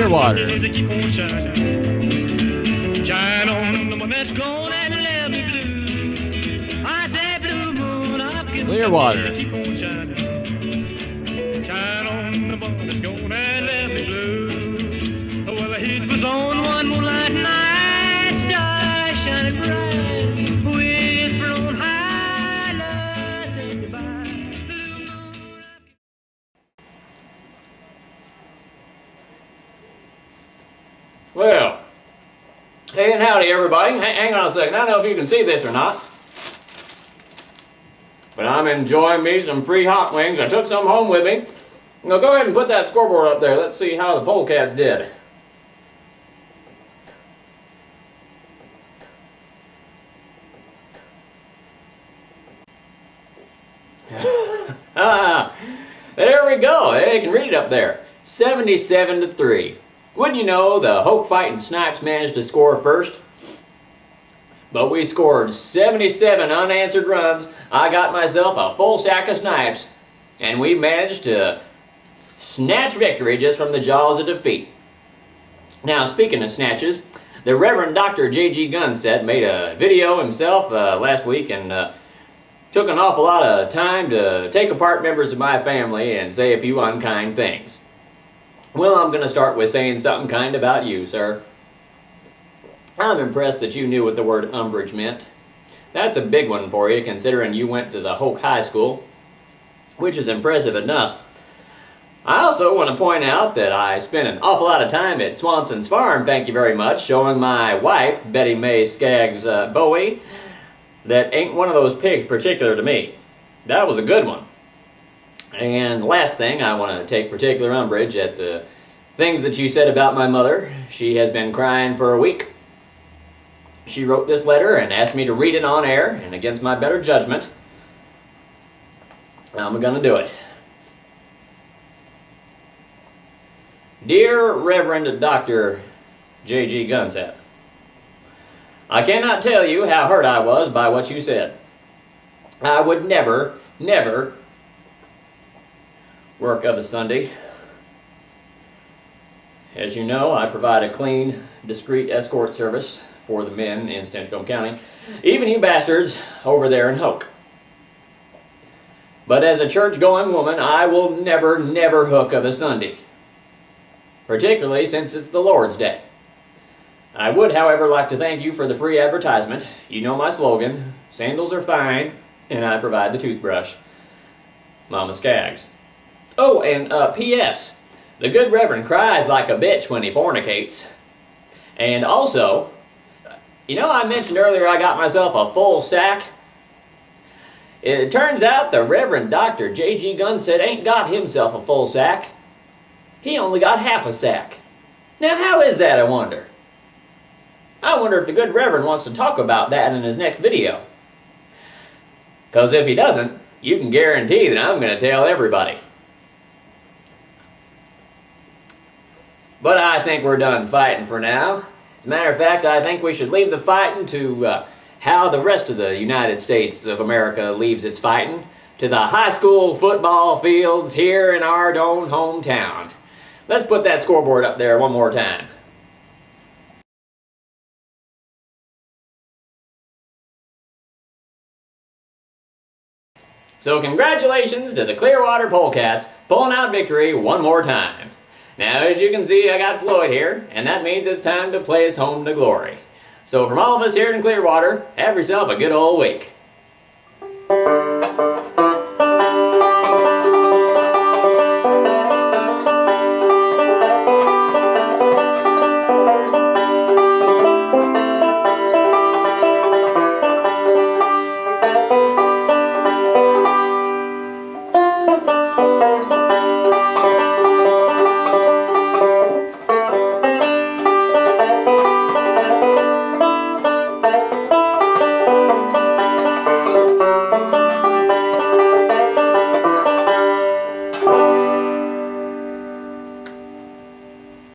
Clearwater. Shine on the one that's gone and left me blue. I said, blue moon, I'll give Clearwater. keep on shining. Shine on the one that's gone and left me blue. Well, the heat was on one moonlight night, stars shining bright. Whisper on high, love said goodbye. Blue moon. Well, hey and howdy everybody. Hang on a second. I don't know if you can see this or not, but I'm enjoying me some free hot wings. I took some home with me. Now go ahead and put that scoreboard up there. Let's see how the Polecats did. There we go. Hey, you can read it up there. 77-3. Wouldn't you know, the Hoke Fighting Snipes managed to score first. But we scored 77 unanswered runs. I got myself a full sack of snipes. And we managed to snatch victory just from the jaws of defeat. Now, speaking of snatches, the Reverend Dr. J.G. Gunset made a video himself last week and took an awful lot of time to take apart members of my family and say a few unkind things. Well, I'm going to start with saying something kind about you, sir. I'm impressed that you knew what the word umbrage meant. That's a big one for you, considering you went to the Hoke High School, which is impressive enough. I also want to point out that I spent an awful lot of time at Swanson's farm, thank you very much, showing my wife, Betty Mae Skaggs Bowie, that ain't one of those pigs particular to me. That was a good one. And last thing, I want to take particular umbrage at the things that you said about my mother. She has been crying for a week. She wrote this letter and asked me to read it on air, and against my better judgment, I'm going to do it. Dear Reverend Dr. J.G. Gunset, I cannot tell you how hurt I was by what you said. I would never work of a Sunday. As you know, I provide a clean, discreet escort service for the men in Stinchcombe County, even you bastards over there in Hoke. But as a church-going woman, I will never hook of a Sunday, particularly since it's the Lord's Day. I would, however, like to thank you for the free advertisement. You know my slogan, sandals are fine, and I provide the toothbrush. Mama Skaggs. Oh, and P.S. The good Reverend cries like a bitch when he fornicates. And also, you know, I mentioned earlier I got myself a full sack. It turns out the Reverend Dr. J.G. Gunset ain't got himself a full sack. He only got half a sack. Now, how is that, I wonder? I wonder if the good Reverend wants to talk about that in his next video. Because if he doesn't, you can guarantee that I'm going to tell everybody. But I think we're done fighting for now. As a matter of fact, I think we should leave the fighting to how the rest of the United States of America leaves its fighting, to the high school football fields here in our own hometown. Let's put that scoreboard up there one more time. So congratulations to the Clearwater Polecats pulling out victory one more time. Now, as you can see, I got Floyd here, and that means it's time to play us home to glory. So from all of us here in Clearwater, have yourself a good old week.